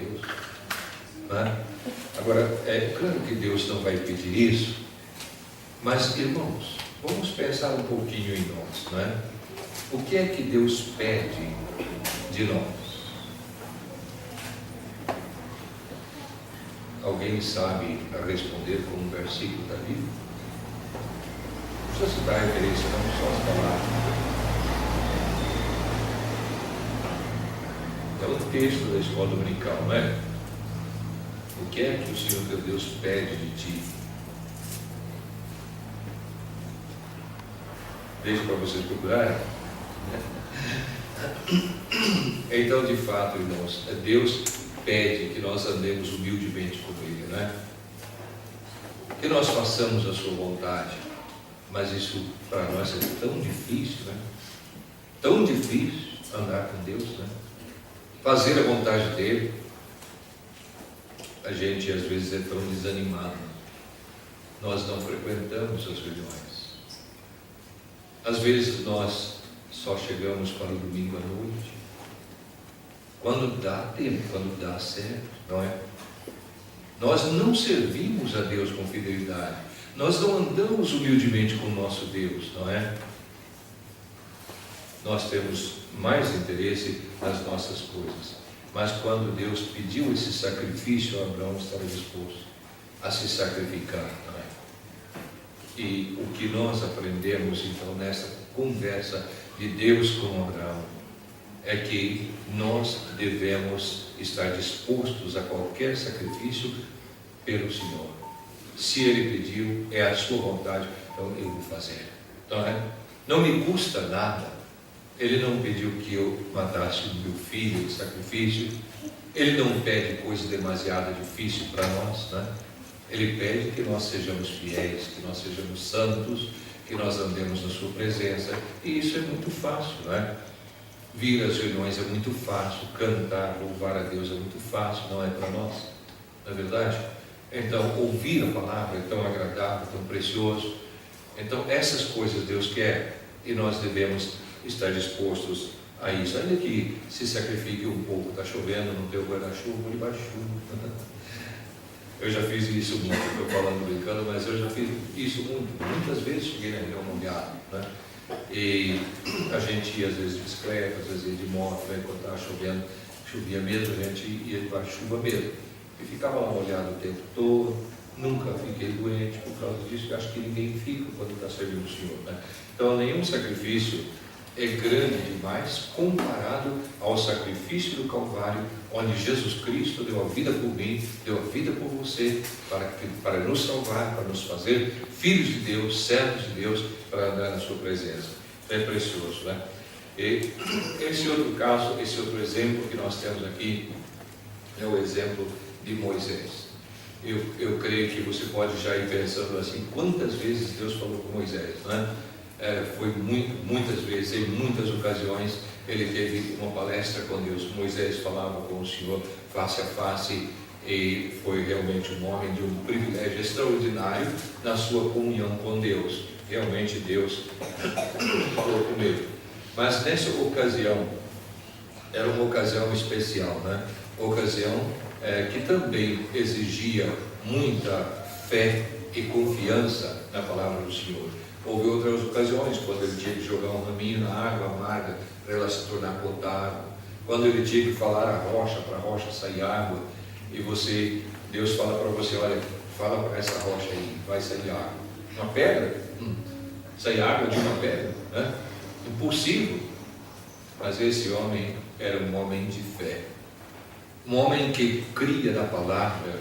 Deus. Né? Agora, é claro que Deus não vai pedir isso, mas, irmãos, vamos pensar um pouquinho em nós, né? O que é que Deus pede de nós? Alguém sabe responder com um versículo da Bíblia? Não precisa citar referência, não, só as palavras. É um texto da escola dominical, não é? O que é que o Senhor teu Deus pede de ti? Deixa para vocês procurarem. Então, de fato, irmãos, Deus pede que nós andemos humildemente com Ele, né? Que nós façamos a sua vontade, mas isso para nós é tão difícil, né? Tão difícil andar com Deus, né? Fazer a vontade dEle. A gente às vezes é tão desanimado, nós não frequentamos as reuniões, às vezes nós só chegamos para o domingo à noite, quando dá tempo, quando dá certo, não é? Nós não servimos a Deus com fidelidade, nós não andamos humildemente com o nosso Deus, não é? Nós temos mais interesse nas nossas coisas, mas quando Deus pediu esse sacrifício, Abraão estava disposto a se sacrificar, não é? E o que nós aprendemos então nessa conversa de Deus com Abraão é que nós devemos estar dispostos a qualquer sacrifício pelo Senhor. Se Ele pediu, é a sua vontade, então eu vou fazer, não é? Não me custa nada. Ele não pediu que eu matasse o meu filho em sacrifício. Ele não pede coisa demasiado difícil para nós, né? Ele pede que nós sejamos fiéis, que nós sejamos santos, que nós andemos na sua presença. E isso é muito fácil, não é? Vir às reuniões é muito fácil, cantar, louvar a Deus é muito fácil, não é para nós? Não é verdade? Então, ouvir a palavra é tão agradável, tão precioso. Então, essas coisas Deus quer e nós devemos estar dispostos a isso, ainda que se sacrifique um pouco. Está chovendo, não tem o guarda-chuva, vou debaixo de chuva. Eu já fiz isso muito, estou falando brincando, mas eu já fiz isso muitas vezes. Cheguei na reunião molhado, né? E a gente ia às vezes de bicicleta, às vezes ia de moto, né? Quando estava chovendo, chovia mesmo, a gente ia debaixo de chuva mesmo e ficava lá molhado o tempo todo. Nunca fiquei doente por causa disso. Eu acho que ninguém fica quando está servindo o Senhor, né? Então, nenhum sacrifício é grande demais comparado ao sacrifício do Calvário, onde Jesus Cristo deu a vida por mim, deu a vida por você, para nos salvar, para nos fazer filhos de Deus, servos de Deus, para andar na sua presença. É precioso, né? E esse outro caso, esse outro exemplo que nós temos aqui é o exemplo de Moisés. Eu creio que você pode já ir pensando assim, quantas vezes Deus falou com Moisés, né? Foi muitas vezes, em muitas ocasiões, ele teve uma palestra com Deus. Moisés falava com o Senhor face a face e foi realmente um homem de um privilégio extraordinário na sua comunhão com Deus. Realmente Deus falou com ele. Mas nessa ocasião, era uma ocasião especial, né? Ocasião que também exigia muita fé e confiança na palavra do Senhor. Houve outras ocasiões, quando ele tinha que jogar um raminho na água amarga para ela se tornar potável, quando ele tinha que falar a rocha, para a rocha sair água, e Deus fala para você, olha, fala para essa rocha aí, vai sair água. Uma pedra? Sair água de uma pedra? Né? Impossível. Mas esse homem era um homem de fé, um homem que cria na palavra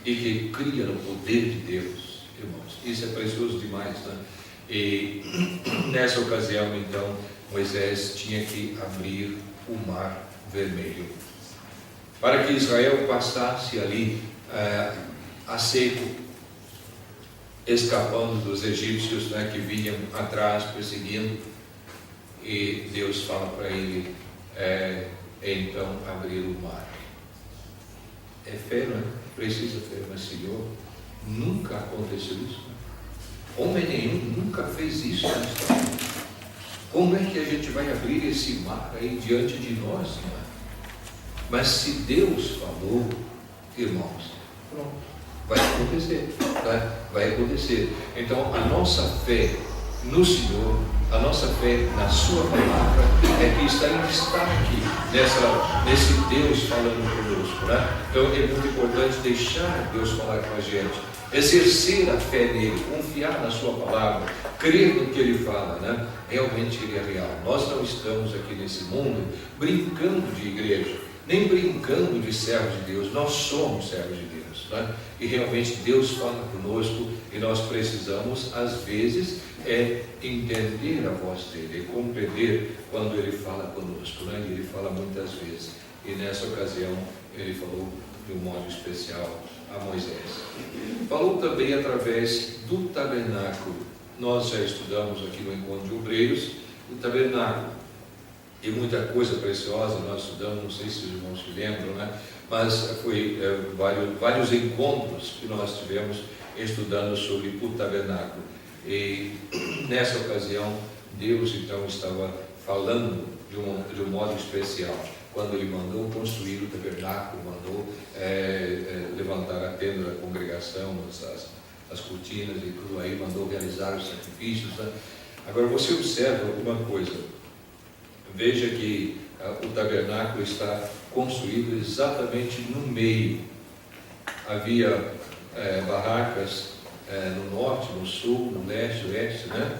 e que cria no poder de Deus, irmãos. Isso é precioso demais, né? E nessa ocasião, então, Moisés tinha que abrir o mar vermelho para que Israel passasse ali a seco, escapando dos egípcios, né, que vinham atrás perseguindo. E Deus fala para ele então abrir o mar. É fé, não é? Precisa fé, mas Senhor, nunca aconteceu isso. Homem nenhum nunca fez isso na história. Como é que a gente vai abrir esse mar aí diante de nós, não é? Mas se Deus falou, irmãos, pronto, vai acontecer, tá? Vai acontecer. Então a nossa fé no Senhor, a nossa fé na sua palavra é que está em destaque nesse Deus falando conosco, né? Então é muito importante deixar Deus falar com a gente, exercer a fé nele, confiar na sua palavra, crer no que ele fala, né? Realmente ele é real. Nós não estamos aqui nesse mundo brincando de igreja, nem brincando de servos de Deus. Nós somos servos de Deus, né? E realmente Deus fala conosco e nós precisamos, às vezes, entender a voz dele, compreender quando ele fala conosco, né? E ele fala muitas vezes. E nessa ocasião ele falou de um modo especial a Moisés. Falou também através do tabernáculo. Nós já estudamos aqui no Encontro de Obreiros o tabernáculo. E muita coisa preciosa nós estudamos, não sei se os irmãos se lembram, né? Mas foi vários encontros que nós tivemos estudando sobre o tabernáculo. E nessa ocasião, Deus então estava falando de um modo especial, quando ele mandou construir o tabernáculo, mandou levantar a tenda da congregação, as cortinas e tudo aí, mandou realizar os sacrifícios, né? Agora você observa uma coisa, veja que o tabernáculo está construído exatamente no meio. Havia barracas no norte, no sul, no leste, oeste, né?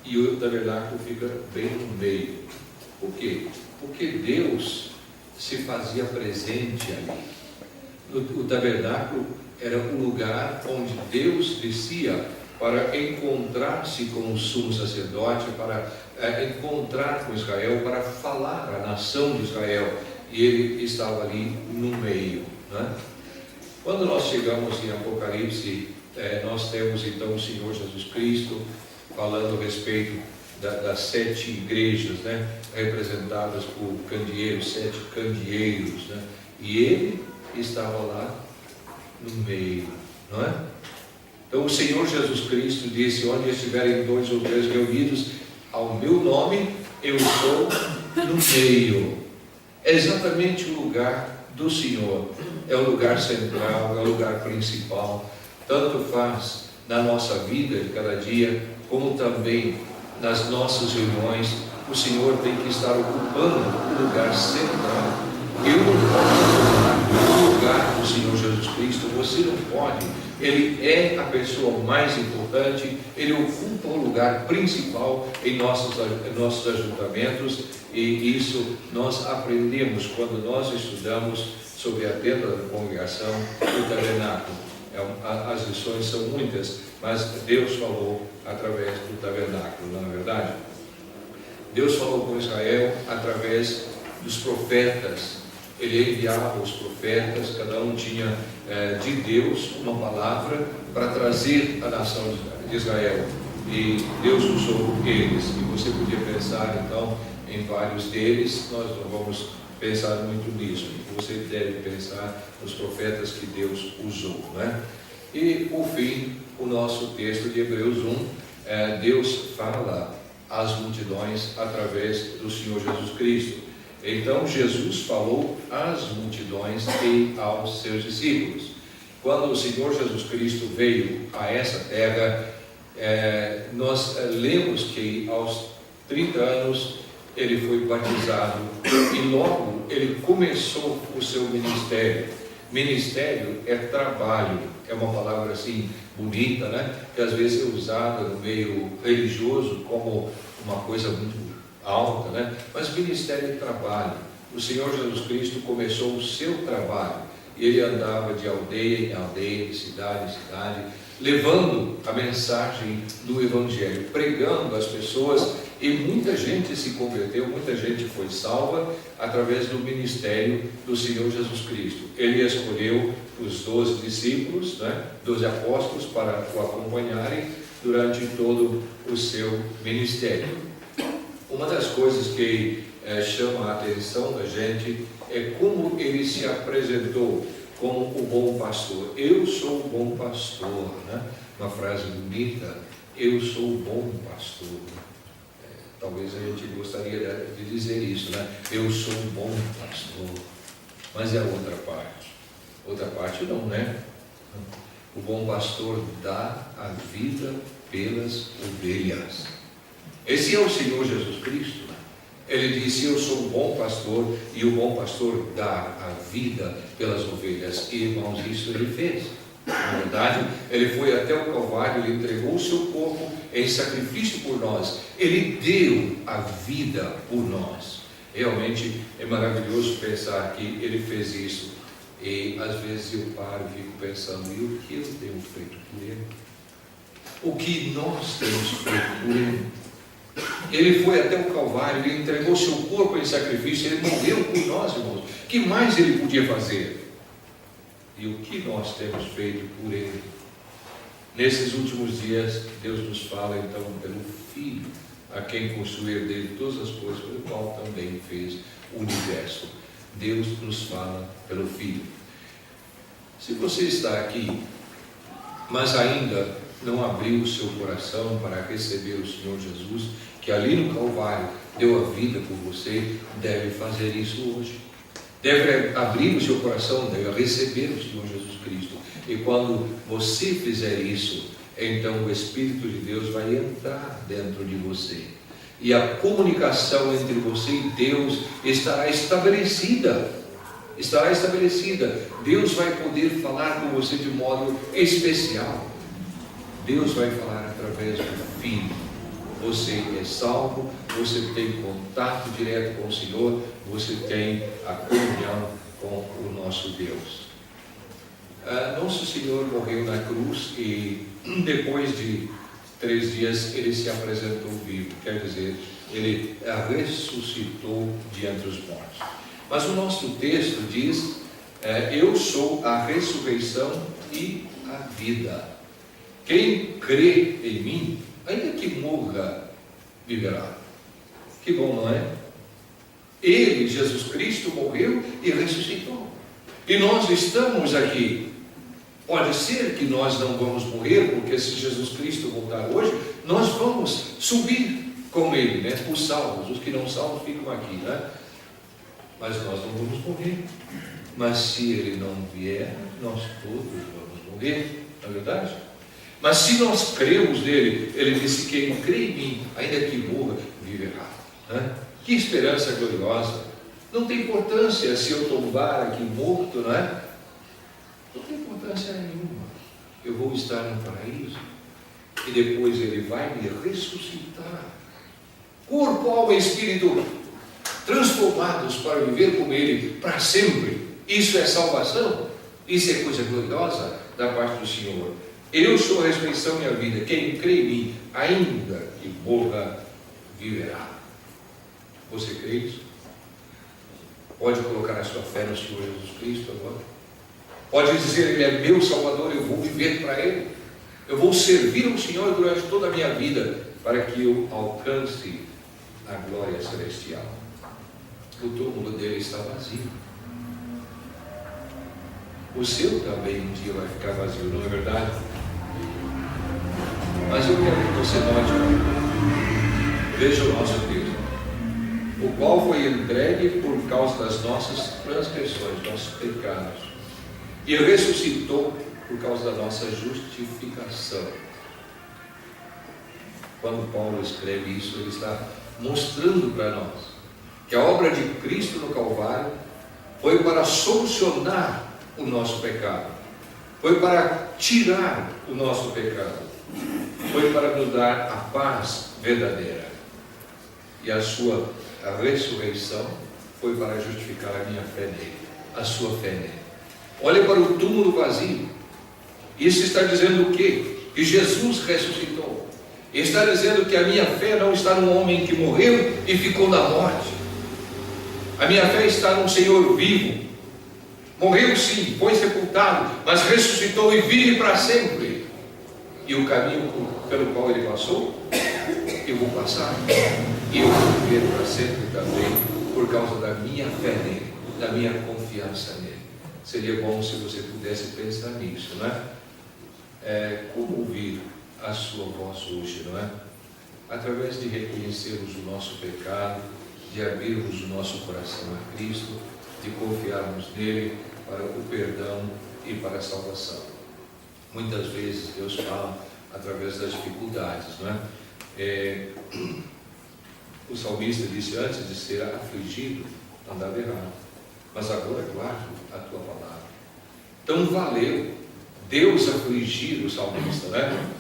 E o tabernáculo fica bem no meio. Por quê? Porque Deus se fazia presente ali. O tabernáculo era o lugar onde Deus descia para encontrar-se com o sumo sacerdote, para encontrar com Israel, para falar à nação de Israel. E ele estava ali no meio, né? Quando nós chegamos em Apocalipse, nós temos então o Senhor Jesus Cristo falando a respeito das 7 igrejas, né, representadas por candeeiros, 7 candeeiros, né, e ele estava lá no meio, não é? Então o Senhor Jesus Cristo disse: onde estiverem 2 ou 3 reunidos ao meu nome, eu estou no meio. É exatamente o lugar do Senhor, é o lugar central, é o lugar principal. Tanto faz na nossa vida de cada dia, como também nas nossas reuniões, o Senhor tem que estar ocupando o lugar central. Eu não posso ocupar o lugar do Senhor Jesus Cristo, você não pode. Ele é a pessoa mais importante, ele ocupa o lugar principal em nossos ajuntamentos, e isso nós aprendemos quando nós estudamos sobre a tenda da congregação, o tabernáculo. As lições são muitas, mas Deus falou através do tabernáculo, não é verdade? Deus falou com Israel através dos profetas. Ele enviava os profetas, cada um tinha de Deus uma palavra para trazer a nação de Israel, e Deus usou eles. E você podia pensar então em vários deles. Nós não vamos pensar muito nisso. Você deve pensar nos profetas que Deus usou, né? E por fim, o nosso texto de Hebreus 1, Deus fala às multidões através do Senhor Jesus Cristo. Então Jesus falou às multidões e aos seus discípulos. Quando o Senhor Jesus Cristo veio a essa terra, nós lemos que aos 30 anos ele foi batizado e logo ele começou o seu ministério. Ministério é trabalho, é uma palavra assim bonita, né? Que às vezes é usada no meio religioso como uma coisa muito alta, né? Mas ministério é trabalho. O Senhor Jesus Cristo começou o seu trabalho e ele andava de aldeia em aldeia, de cidade em cidade, levando a mensagem do Evangelho, pregando às pessoas, e muita gente se converteu, muita gente foi salva através do ministério do Senhor Jesus Cristo. Ele escolheu os 12 discípulos, 12 apóstolos, para o acompanharem durante todo o seu ministério. Uma das coisas que chama a atenção da gente é como ele se apresentou como o bom pastor. Eu sou o bom pastor, né? Uma frase bonita, eu sou o bom pastor. Talvez a gente gostaria de dizer isso, né? Eu sou um bom pastor. Mas é a outra parte. Outra parte não, né? O bom pastor dá a vida pelas ovelhas. Esse é o Senhor Jesus Cristo. Ele disse: eu sou um bom pastor, e o bom pastor dá a vida pelas ovelhas. E, irmãos, isso ele fez. Na verdade, ele foi até o Calvário, ele entregou o seu corpo em sacrifício por nós. Ele deu a vida por nós. Realmente é maravilhoso pensar que ele fez isso. E às vezes eu paro e fico pensando: e o que eu tenho feito por ele? O que nós temos feito por ele? Ele foi até o Calvário, ele entregou seu corpo em sacrifício, ele morreu por nós, irmãos. O que mais ele podia fazer? E o que nós temos feito por ele? Nesses últimos dias, Deus nos fala então pelo Filho, a quem construiu dele todas as coisas, pelo qual também fez o universo. Deus nos fala pelo Filho. Se você está aqui, mas ainda não abriu o seu coração para receber o Senhor Jesus, que ali no Calvário deu a vida por você, deve fazer isso hoje. Deve abrir o seu coração, deve receber o Senhor Jesus Cristo. E quando você fizer isso, então o Espírito de Deus vai entrar dentro de você. E a comunicação entre você e Deus estará estabelecida. Estará estabelecida. Deus vai poder falar com você de modo especial. Deus vai falar através do Filho. Você é salvo, você tem contato direto com o Senhor, você tem a comunhão com o nosso Deus. Nosso Senhor morreu na cruz e depois de 3 dias ele se apresentou vivo, quer dizer, ele ressuscitou de entre os mortos. Mas o nosso texto diz: eu sou a ressurreição e a vida. Quem crê em mim, ainda que morra, viverá. Que bom, não é? Ele, Jesus Cristo, morreu e ressuscitou. E nós estamos aqui. Pode ser que nós não vamos morrer, porque se Jesus Cristo voltar hoje, nós vamos subir com ele, né? Os salvos, os que não salvos ficam aqui, né? Mas nós não vamos morrer. Mas se ele não vier, nós todos vamos morrer, não é verdade? Mas se nós cremos nele, ele disse: quem crê em mim, ainda que morra, viverá. Né? Que esperança gloriosa! Não tem importância se eu tombar aqui morto, não é? Não tem importância nenhuma. Eu vou estar no paraíso e depois ele vai me ressuscitar. Corpo, alma e espírito transformados para viver com ele para sempre. Isso é salvação. Isso é coisa gloriosa da parte do Senhor. Eu sou a ressurreição e a vida. Quem crê em mim, ainda que morra, viverá. Você crê nisso? Pode colocar a sua fé no Senhor Jesus Cristo agora? Pode dizer: ele é meu Salvador, eu vou viver para ele. Eu vou servir ao Senhor durante toda a minha vida, para que eu alcance a glória celestial. O túmulo dele está vazio. O seu também um dia vai ficar vazio, não é verdade? Mas eu quero que você note, veja o nosso texto, o qual foi entregue por causa das nossas transgressões, nossos pecados, e ressuscitou por causa da nossa justificação. Quando Paulo escreve isso, ele está mostrando para nós que a obra de Cristo no Calvário foi para solucionar o nosso pecado, foi para tirar o nosso pecado, foi para nos dar a paz verdadeira. E a sua ressurreição foi para justificar a minha fé nele, a sua fé nele. Olha para o túmulo vazio. Isso está dizendo o quê? Que Jesus ressuscitou. Está dizendo que a minha fé não está num homem que morreu e ficou na morte. A minha fé está num Senhor vivo. Morreu sim, foi sepultado, mas ressuscitou e vive para sempre. E o caminho pelo qual ele passou, eu vou passar. E eu vou viver para sempre também, por causa da minha fé nele, da minha confiança nele. Seria bom se você pudesse pensar nisso, não é? Como ouvir a sua voz hoje, não é? através de reconhecermos o nosso pecado, de abrirmos o nosso coração a Cristo, de confiarmos nele para o perdão e para a salvação. Muitas vezes Deus fala através das dificuldades, não é? O salmista disse: antes de ser afligido, andava errado, mas agora guardo a tua palavra. Então valeu Deus afligir o salmista, né?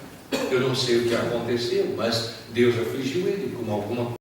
Eu não sei o que aconteceu, mas Deus afligiu ele com alguma